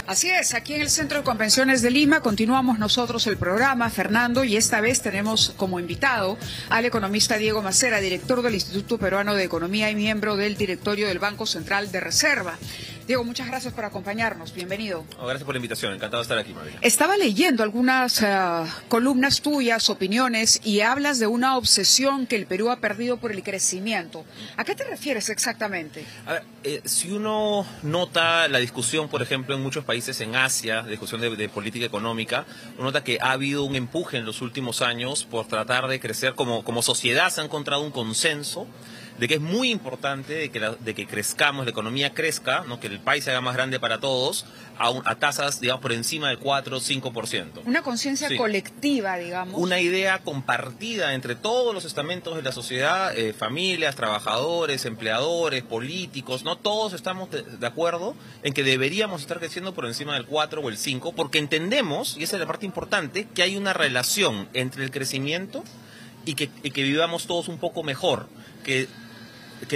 Así es, aquí en el Centro de Convenciones de Lima continuamos nosotros el programa, Fernando, y esta vez tenemos como invitado al economista Diego Macera, director del Instituto Peruano de Economía y miembro del directorio del Banco Central de Reserva. Diego, muchas gracias por acompañarnos, bienvenido. Gracias por la invitación, encantado de estar aquí, María. Estaba leyendo algunas columnas tuyas, opiniones, y hablas de una obsesión que el Perú ha perdido por el crecimiento. ¿A qué te refieres exactamente? A ver, si uno nota la discusión, por ejemplo, en muchos países en Asia, discusión de política económica, uno nota que ha habido un empuje en los últimos años por tratar de crecer, como sociedad se ha encontrado un consenso de que es muy importante de que crezcamos, la economía crezca, ¿no? Que el país se haga más grande para todos, a tasas, digamos, por encima del 4 o 5%. Una conciencia colectiva, digamos. Una idea compartida entre todos los estamentos de la sociedad, familias, trabajadores, empleadores, políticos, ¿no? Todos estamos de acuerdo en que deberíamos estar creciendo por encima del 4 o el 5, porque entendemos, y esa es la parte importante, que hay una relación entre el crecimiento y que vivamos todos un poco mejor, que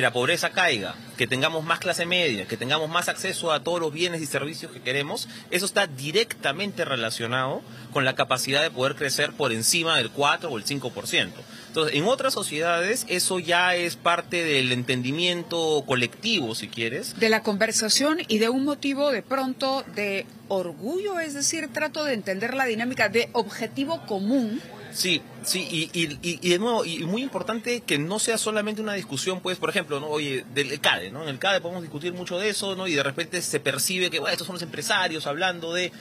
la pobreza caiga, que tengamos más clase media, que tengamos más acceso a todos los bienes y servicios que queremos. Eso está directamente relacionado con la capacidad de poder crecer por encima del 4 o el 5%. Entonces, en otras sociedades eso ya es parte del entendimiento colectivo, si quieres. De la conversación y de un motivo de pronto de orgullo, es decir, trato de entender la dinámica de objetivo común. Sí, y de nuevo, y muy importante que no sea solamente una discusión, pues, por ejemplo, ¿no? Oye, del CADE, ¿no? En el CADE podemos discutir mucho de eso, ¿no? Y de repente se percibe que, bueno, estos son los empresarios hablando de...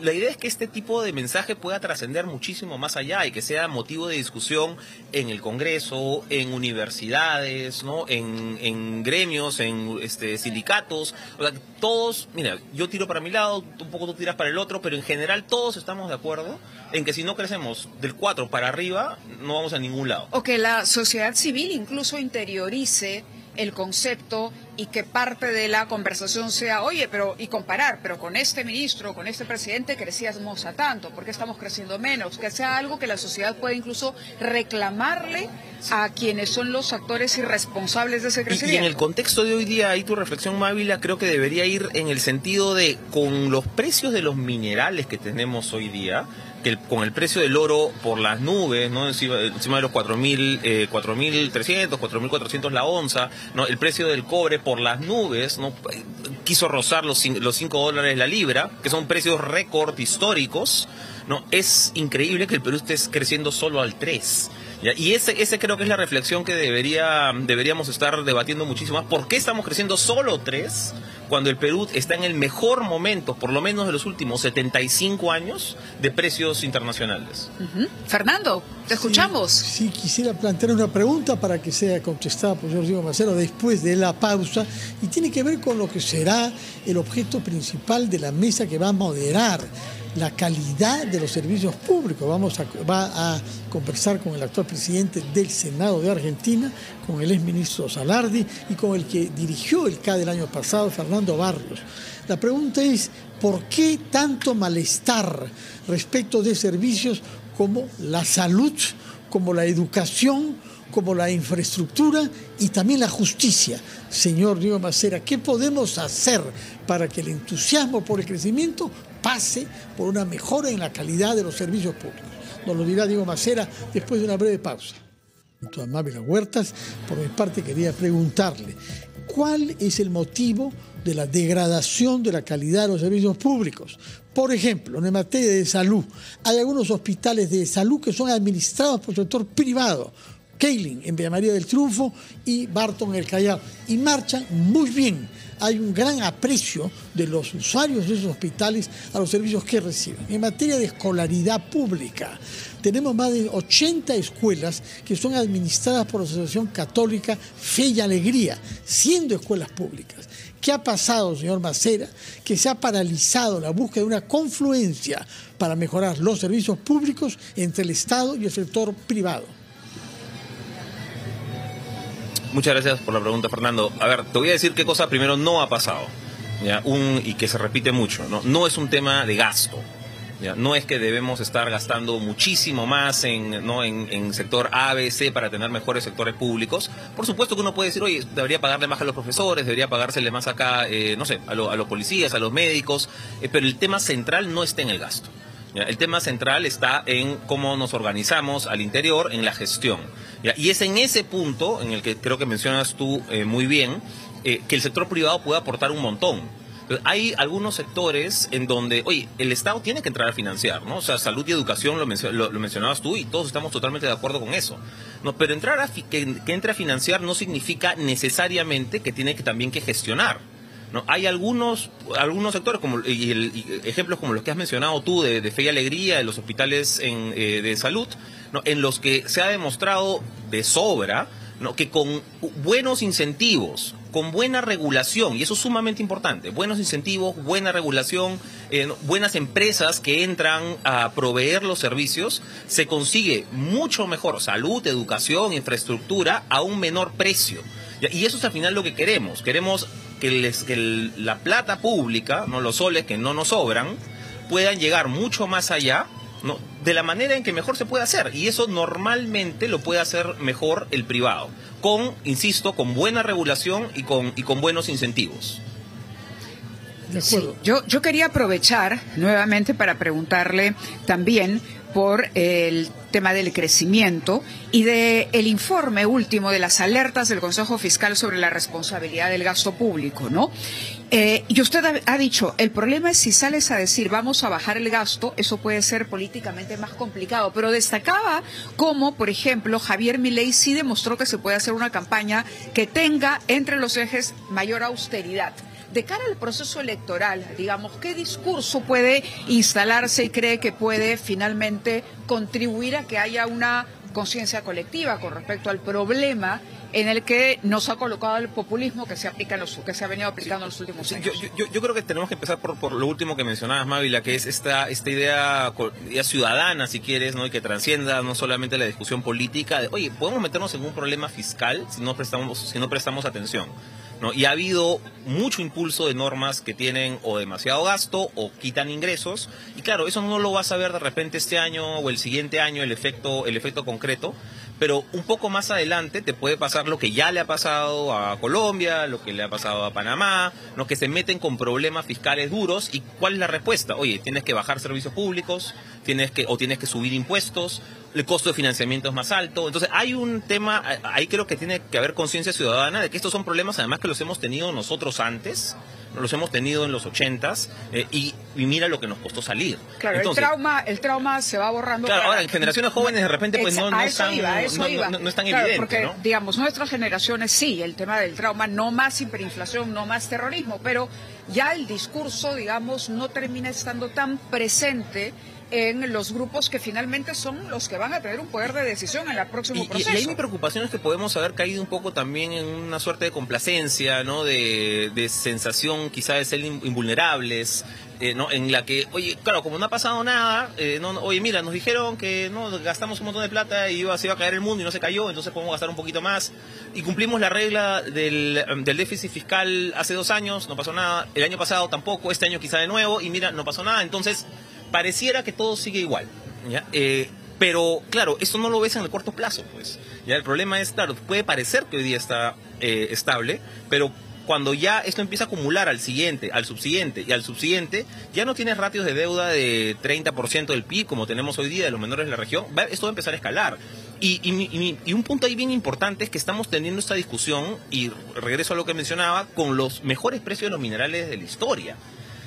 la idea es que este tipo de mensaje pueda trascender muchísimo más allá y que sea motivo de discusión en el Congreso, en universidades, ¿no? En gremios, en sindicatos, o sea, todos, mira, yo tiro para mi lado, un poco tú tiras para el otro, pero en general todos estamos de acuerdo en que si no crecemos del 4 para arriba, no vamos a ningún lado. O que la sociedad civil incluso interiorice el concepto y que parte de la conversación sea, oye, pero con este ministro, con este presidente crecíamos a tanto, ¿por qué estamos creciendo menos? Que sea algo que la sociedad pueda incluso reclamarle a quienes son los actores irresponsables de ese crecimiento. Y en el contexto de hoy día, ahí tu reflexión, Mávila, creo que debería ir en el sentido de, con los precios de los minerales que tenemos hoy día, que con el precio del oro por las nubes, ¿no? Encima de los 4.300, 4.400 la onza, ¿no? El precio del cobre por las nubes, ¿no? Quiso rozar los $5 la libra, que son precios récord históricos, ¿no? Es increíble que el Perú esté creciendo solo al 3%. ¿Ya? Y ese creo que es la reflexión que deberíamos estar debatiendo muchísimo más. ¿Por qué estamos creciendo solo 3% cuando el Perú está en el mejor momento, por lo menos de los últimos 75 años, de precios internacionales? Fernando, te escuchamos. Sí, quisiera plantear una pregunta para que sea contestada por señor Diego Macera después de la pausa, y tiene que ver con lo que será el objeto principal de la mesa que va a moderar la calidad de los servicios públicos. Va a conversar con el actual presidente del Senado de Argentina, con el exministro Salardi y con el que dirigió el CADE el año pasado, Fernando Barrios. La pregunta es, ¿por qué tanto malestar respecto de servicios como la salud, como la educación, como la infraestructura y también la justicia? Señor Diego Macera, ¿qué podemos hacer para que el entusiasmo por el crecimiento pase por una mejora en la calidad de los servicios públicos? Nos lo dirá Diego Macera después de una breve pausa. Junto a Mávila Huertas, por mi parte quería preguntarle, ¿cuál es el motivo de la degradación de la calidad de los servicios públicos? Por ejemplo, en materia de salud, hay algunos hospitales de salud que son administrados por el sector privado, Keiling en Villa María del Triunfo y Barton en el Callao, y marchan muy bien. Hay un gran aprecio de los usuarios de esos hospitales a los servicios que reciben. En materia de escolaridad pública, tenemos más de 80 escuelas que son administradas por la Asociación Católica Fe y Alegría, siendo escuelas públicas. ¿Qué ha pasado, señor Macera? Que se ha paralizado la búsqueda de una confluencia para mejorar los servicios públicos entre el Estado y el sector privado. Muchas gracias por la pregunta, Fernando. A ver, te voy a decir qué cosa primero no ha pasado, ¿ya? Y que se repite mucho, ¿no? No es un tema de gasto, ¿ya? No es que debemos estar gastando muchísimo más en sector A, B, C para tener mejores sectores públicos. Por supuesto que uno puede decir, oye, debería pagarle más a los profesores, debería pagársele más acá, no sé, a los policías, a los médicos, pero el tema central no está en el gasto. ¿Ya? El tema central está en cómo nos organizamos al interior, en la gestión. ¿Ya? Y es en ese punto, en el que creo que mencionas tú muy bien, que el sector privado puede aportar un montón. Entonces, hay algunos sectores en donde, oye, el Estado tiene que entrar a financiar, ¿no? O sea, salud y educación lo mencionabas tú y todos estamos totalmente de acuerdo con eso. No, pero que entre a financiar no significa necesariamente que tiene que también que gestionar. ¿No? Hay algunos sectores, ejemplos como los que has mencionado tú, de Fe y Alegría, de los hospitales de salud, ¿no? En los que se ha demostrado de sobra, ¿no? Que con buenos incentivos, con buena regulación, y eso es sumamente importante, buenos incentivos, buena regulación, buenas empresas que entran a proveer los servicios, se consigue mucho mejor salud, educación, infraestructura a un menor precio. Y eso es al final lo que queremos. Queremos que la plata pública, no los soles que no nos sobran, puedan llegar mucho más allá, ¿no? De la manera en que mejor se puede hacer. Y eso normalmente lo puede hacer mejor el privado, insisto, con buena regulación y con buenos incentivos. De acuerdo. Sí, yo quería aprovechar nuevamente para preguntarle también por el tema del crecimiento y del informe último de las alertas del Consejo Fiscal sobre la responsabilidad del gasto público, ¿no? Y usted ha dicho, el problema es si sales a decir vamos a bajar el gasto, eso puede ser políticamente más complicado, pero destacaba cómo, por ejemplo, Javier Milei sí demostró que se puede hacer una campaña que tenga entre los ejes mayor austeridad. De cara al proceso electoral, digamos, ¿qué discurso puede instalarse y cree que puede finalmente contribuir a que haya una conciencia colectiva con respecto al problema en el que nos ha colocado el populismo que se ha venido aplicando en los últimos años? Yo creo que tenemos que empezar por lo último que mencionabas, Mávila, que es esta idea ciudadana, si quieres, ¿no? Y que trascienda no solamente la discusión política de, oye, podemos meternos en un problema fiscal si no prestamos atención, ¿no? Y ha habido mucho impulso de normas que tienen o demasiado gasto o quitan ingresos, y claro, eso no lo vas a ver de repente este año o el siguiente año, el efecto concreto, pero un poco más adelante te puede pasar lo que ya le ha pasado a Colombia, lo que le ha pasado a Panamá, ¿no? Que se meten con problemas fiscales duros. ¿Y cuál es la respuesta? Oye, tienes que bajar servicios públicos, tienes que subir impuestos, el costo de financiamiento es más alto. Entonces hay un tema, ahí creo que tiene que haber conciencia ciudadana de que estos son problemas además que los hemos tenido nosotros antes, los hemos tenido en los 80s, y mira lo que nos costó salir. Claro, entonces, el trauma se va borrando. Claro, ahora en generaciones jóvenes de repente pues no es tan evidente, porque, ¿no? Digamos, nuestras generaciones sí, el tema del trauma, no más hiperinflación, no más terrorismo, pero ya el discurso, digamos, no termina estando tan presente en los grupos que finalmente son los que van a tener un poder de decisión en el próximo proceso. Y ahí mi preocupación es que podemos haber caído un poco también en una suerte de complacencia, ¿no? De sensación quizá de ser invulnerables, ¿no? En la que, oye, claro, como no ha pasado nada, oye, mira, nos dijeron que no gastamos un montón de plata y se iba a caer el mundo y no se cayó, entonces podemos gastar un poquito más. Y cumplimos la regla del déficit fiscal hace 2 años, no pasó nada. El año pasado tampoco, este año quizá de nuevo, y mira, no pasó nada. Entonces pareciera que todo sigue igual, ¿ya? Pero claro, eso no lo ves en el corto plazo, pues. Ya el problema es, claro, puede parecer que hoy día está estable, pero cuando ya esto empieza a acumular al siguiente, al subsiguiente y al subsiguiente, ya no tienes ratios de deuda de 30% del PIB como tenemos hoy día de los menores de la región, esto va a empezar a escalar. Y un punto ahí bien importante es que estamos teniendo esta discusión, y regreso a lo que mencionaba, con los mejores precios de los minerales de la historia.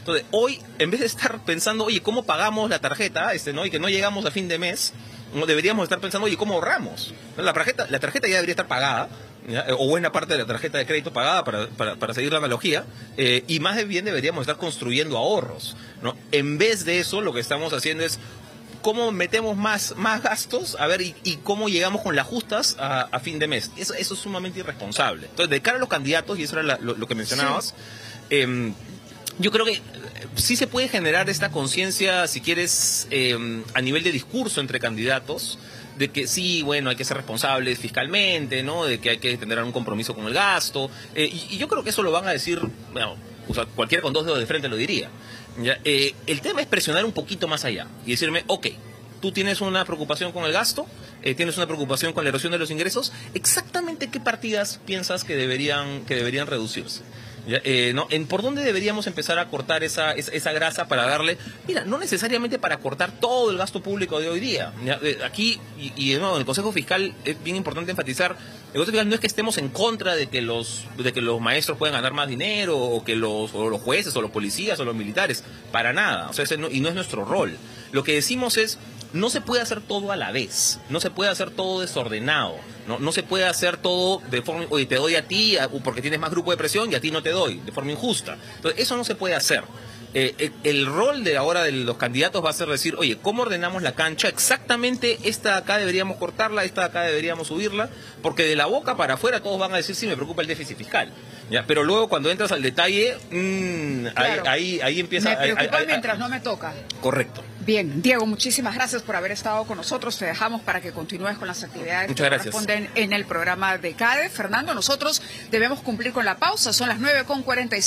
Entonces, hoy, en vez de estar pensando, oye, ¿cómo pagamos la tarjeta? ¿No? Y que no llegamos a fin de mes, no deberíamos estar pensando, oye, ¿cómo ahorramos? La tarjeta ya debería estar pagada, ¿ya? O buena parte de la tarjeta de crédito pagada para seguir la analogía, y más bien deberíamos estar construyendo ahorros, ¿no? En vez de eso, lo que estamos haciendo es cómo metemos más gastos, a ver, y cómo llegamos con las justas a fin de mes. Eso es sumamente irresponsable. Entonces, de cara a los candidatos, y eso era lo que mencionabas, sí. Yo creo que sí se puede generar esta conciencia, si quieres, a nivel de discurso entre candidatos, de que sí, bueno, hay que ser responsables fiscalmente, ¿no? De que hay que tener un compromiso con el gasto, y yo creo que eso lo van a decir, bueno, o sea, cualquiera con 2 dedos de frente lo diría. ¿Ya? El tema es presionar un poquito más allá y decirme, ok, tú tienes una preocupación con el gasto, tienes una preocupación con la erosión de los ingresos, ¿exactamente qué partidas piensas que deberían reducirse? ¿Ya? ¿Por dónde deberíamos empezar a cortar esa grasa para darle? Mira, no necesariamente para cortar todo el gasto público de hoy día. ¿Ya? Aquí, de nuevo, en el Consejo Fiscal es bien importante enfatizar, el Consejo Fiscal no es que estemos en contra de que los maestros puedan ganar más dinero, o que los jueces, o los policías, o los militares, para nada. O sea, y no es nuestro rol. Lo que decimos es, no se puede hacer todo a la vez, no se puede hacer todo desordenado, no se puede hacer todo de forma, oye, te doy a ti porque tienes más grupo de presión y a ti no te doy, de forma injusta. Entonces, eso no se puede hacer. El rol de ahora de los candidatos va a ser decir, oye, ¿cómo ordenamos la cancha? Exactamente, esta de acá deberíamos cortarla, esta de acá deberíamos subirla, porque de la boca para afuera todos van a decir, sí, me preocupa el déficit fiscal. ¿Ya? Pero luego cuando entras al detalle, claro, ahí empieza... Me preocupa mientras no me toca. Correcto. Bien, Diego, muchísimas gracias por haber estado con nosotros. Te dejamos para que continúes con las actividades Muchas que gracias. corresponden en el programa de CADE. Fernando, nosotros debemos cumplir con la pausa. Son las 9:45.